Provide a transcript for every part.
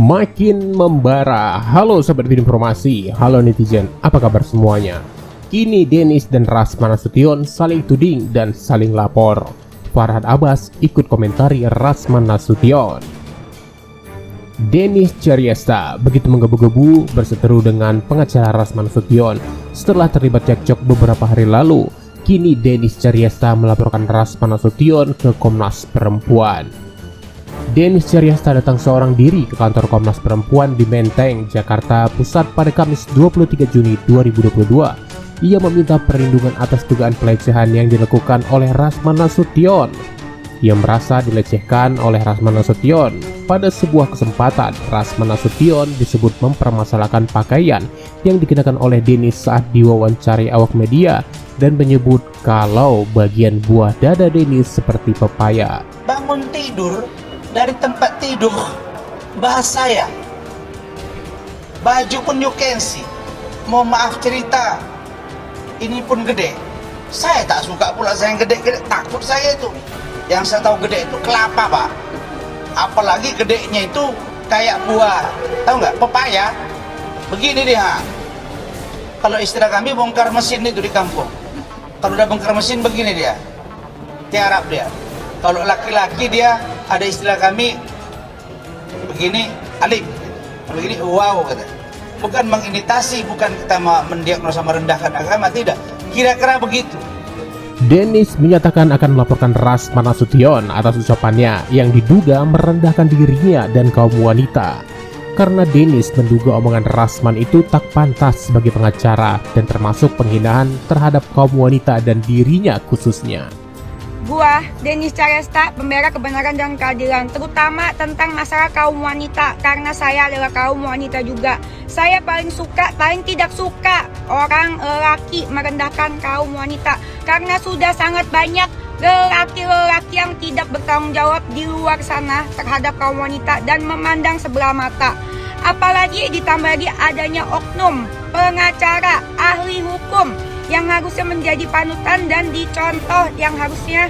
Makin membara. Halo sobat video informasi, halo netizen, apa kabar semuanya? Kini Dennis dan Rasman Nasution saling tuding dan saling lapor. Farhad Abbas ikut komentari Rasman Nasution. Dennis Caryasta begitu menggebu-gebu berseteru dengan pengacara Rasman Nasution setelah terlibat cekcok beberapa hari lalu. Kini Dennis Caryasta melaporkan Rasman Nasution ke Komnas Perempuan. Dennis Caryasta datang seorang diri ke kantor Komnas Perempuan di Menteng, Jakarta Pusat pada Kamis 23 Juni 2022. Ia meminta perlindungan atas dugaan pelecehan yang dilakukan oleh Rasman Nasution. Ia merasa dilecehkan oleh Rasman Nasution. Pada sebuah kesempatan, Rasman Nasution disebut mempermasalahkan pakaian yang dikenakan oleh Dennis saat diwawancari awak media dan menyebut kalau bagian buah dada Dennis seperti pepaya. Bangun tidur dari tempat tidur, bahasa saya baju pun you can see. Mohon maaf cerita, ini pun gede. Saya tak suka pula saya yang gede-gede, takut saya itu. Yang saya tahu gede itu kelapa, Pak. Apalagi gedenya itu kayak buah, tahu nggak, pepaya. Begini dia. Kalau istilah kami bongkar mesin itu di kampung. Kalau udah bongkar mesin begini dia, tiarap dia. Kalau laki-laki dia ada istilah kami begini, alim, begini, wow kata. Bukan mengimitasi, bukan kita mendiagnosa merendahkan agama, tidak. Kira-kira begitu. Dennis menyatakan akan melaporkan Rasman Nasution atas ucapannya yang diduga merendahkan dirinya dan kaum wanita. Karena Dennis menduga omongan Rasman itu tak pantas sebagai pengacara dan termasuk penghinaan terhadap kaum wanita dan dirinya khususnya. Gua, Dennis Caryasta, pembela kebenaran dan keadilan, terutama tentang masalah kaum wanita, karena saya adalah kaum wanita juga. Saya paling tidak suka orang lelaki merendahkan kaum wanita, karena sudah sangat banyak lelaki-lelaki yang tidak bertanggung jawab di luar sana terhadap kaum wanita dan memandang sebelah mata. Apalagi ditambah lagi adanya oknum, pengacara, ahli hukum yang harusnya menjadi panutan dan dicontoh, yang harusnya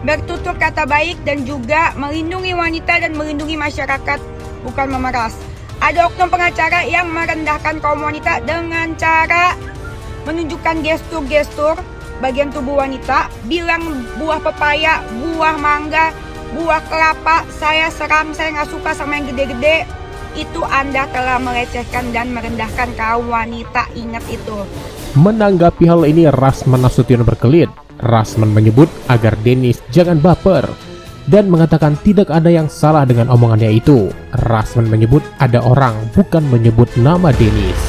bertutur kata baik dan juga melindungi wanita dan melindungi masyarakat, bukan memeras. Ada oknum pengacara yang merendahkan kaum wanita dengan cara menunjukkan gestur-gestur bagian tubuh wanita, bilang buah pepaya, buah mangga, buah kelapa, saya seram, saya nggak suka sama yang gede-gede. Itu Anda telah melecehkan dan merendahkan kaum wanita, ingat itu. Menanggapi hal ini, Rasman Nasution berkelit. Rasman menyebut agar Dennis jangan baper dan mengatakan tidak ada yang salah dengan omongannya itu. Rasman menyebut ada orang, bukan menyebut nama Dennis.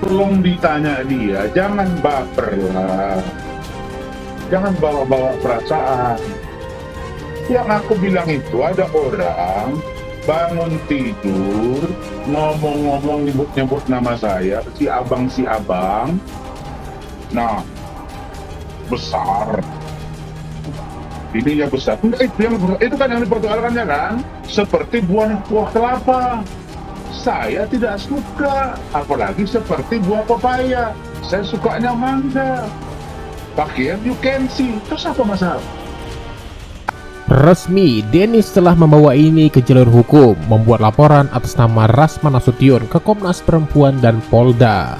Tolong ditanya dia, jangan baper lah, jangan bawa-bawa perasaan. Yang aku bilang itu ada orang bangun tidur, ngomong-ngomong, nyebut-nyebut nama saya, si abang. Nah, besar. Ini ya besar. Itu kan yang dipersoalkannya kan? Seperti buah kelapa. Saya tidak suka, apalagi seperti buah pepaya. Saya sukanya mangga. Pakaian you can see. Terus apa masalah? Resmi, Dennis telah membawa ini ke jalur hukum, membuat laporan atas nama Rasman Nasution ke Komnas Perempuan dan Polda.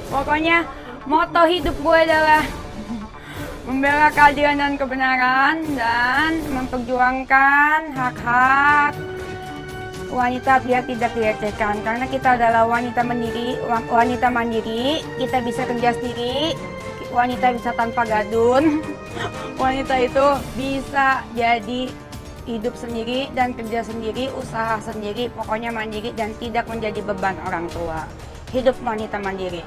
Pokoknya moto hidup gue adalah membela keadilan dan kebenaran dan memperjuangkan hak-hak wanita biar tidak dilecehkan. Karena kita adalah wanita mandiri, kita bisa kerja sendiri, wanita bisa tanpa gadun, wanita itu bisa jadi hidup sendiri dan kerja sendiri, usaha sendiri, pokoknya mandiri dan tidak menjadi beban orang tua. Hidup wanita mandiri.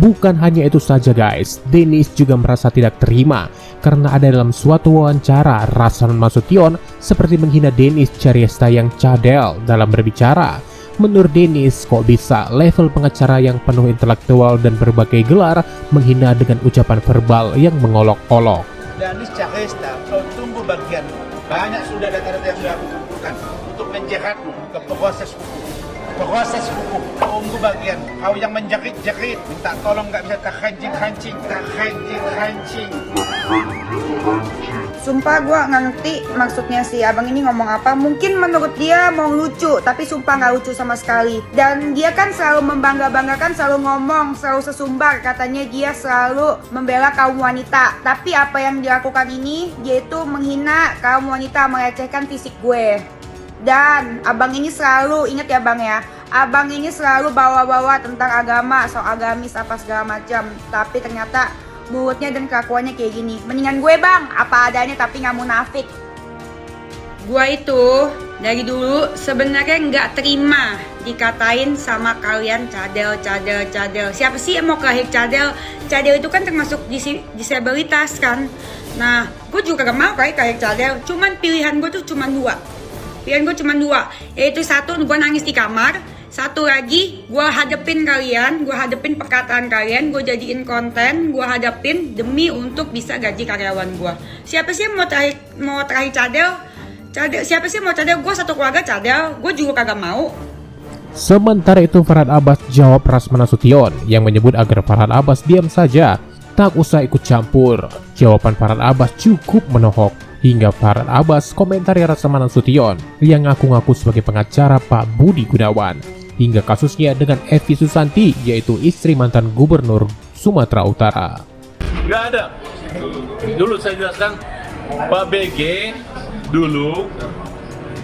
Bukan hanya itu saja guys, Dennis juga merasa tidak terima karena ada dalam suatu wawancara Rasman Nasution seperti menghina Dennis Caryasta yang cadel dalam berbicara. Menurut Dennis, kok bisa level pengacara yang penuh intelektual dan berbagai gelar menghina dengan ucapan verbal yang mengolok-olok. Dennis Caryasta, kau tunggu bagian. Banyak sudah data-data yang sudah aku kumpulkan untuk menjeratmu ke proses hukum. Proses hukum, tunggu bagian. Kau yang menjerit-jerit, minta tolong nggak bisa terkencing-kencing. Sumpah gue nggak ngerti maksudnya si abang ini ngomong apa. Mungkin menurut dia mau lucu, tapi sumpah nggak lucu sama sekali. Dan dia kan selalu membangga-banggakan, selalu ngomong, selalu sesumbar. Katanya dia selalu membela kaum wanita. Tapi apa yang dilakukan ini, dia itu menghina kaum wanita, melecehkan fisik gue. Dan abang ini selalu, ingat ya bang ya, abang ini selalu bawa-bawa tentang agama, soal agamis apa segala macam. Tapi ternyata mulutnya dan kelakuannya kayak gini. Mendingan gue bang, apa adanya tapi gak munafik. Gue itu dari dulu sebenarnya nggak terima dikatain sama kalian cadel. Siapa sih yang mau kelahir cadel? Cadel itu kan termasuk disabilitas kan. Nah, gue juga gak mau kayak cadel. Cuman pilihan gue tuh cuma dua. Yaitu satu, gue nangis di kamar. Satu lagi, gue hadepin kalian, gue hadepin perkataan kalian, gue jadiin konten, gue hadepin demi untuk bisa gaji karyawan gue. Siapa sih yang mau terakhir cadel? Siapa sih mau cadel? Gue satu keluarga cadel, gue juga kagak mau. Sementara itu Farhad Abbas jawab Rasman Nasution yang menyebut agar Farhad Abbas diam saja, tak usah ikut campur. Jawaban Farhad Abbas cukup menohok. Hingga Farhad Abbas komentari Rasman Nasution yang ngaku-ngaku sebagai pengacara Pak Budi Gunawan. Hingga kasusnya dengan Evi Susanti, yaitu istri mantan gubernur Sumatera Utara. Nggak ada. Dulu saya jelaskan, Pak BG dulu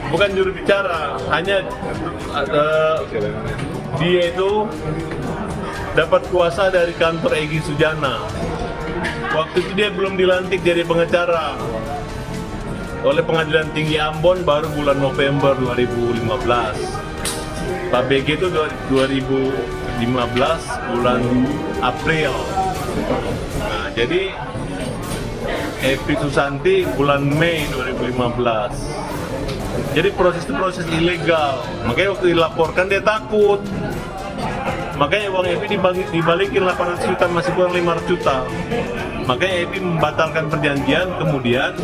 bukan juru bicara, hanya dia itu dapat kuasa dari kantor Egy Sujana. Waktu itu dia belum dilantik jadi pengacara oleh Pengadilan Tinggi Ambon baru bulan November 2015. Pak BG itu 2015 bulan April. Nah, jadi Evi Susanti bulan Mei 2015. Jadi proses itu proses ilegal. Makanya waktu dilaporkan dia takut. Makanya uang Evi dibalikin 800 juta, masih kurang 500 juta. Makanya Evi membatalkan perjanjian, kemudian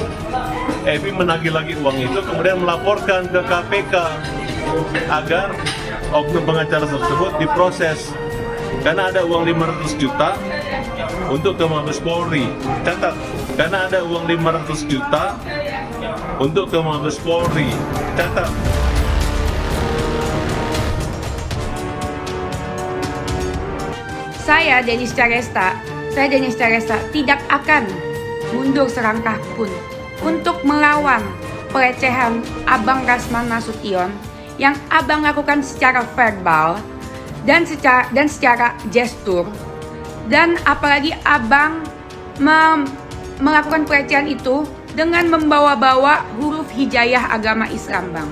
Evi menagih lagi uang itu, kemudian melaporkan ke KPK agar oknum pengacara tersebut diproses. Karena ada uang 500 juta untuk ke Mabes Polri. Catat, karena ada uang 500 juta untuk ke Mabes Polri. Catat. Saya Denis Caresta tidak akan mundur selangkah pun untuk melawan pelecehan Abang Rasman Nasution yang abang lakukan secara verbal dan secara gestur, dan apalagi abang melakukan pelecehan itu dengan membawa-bawa huruf hijayah agama Islam, bang.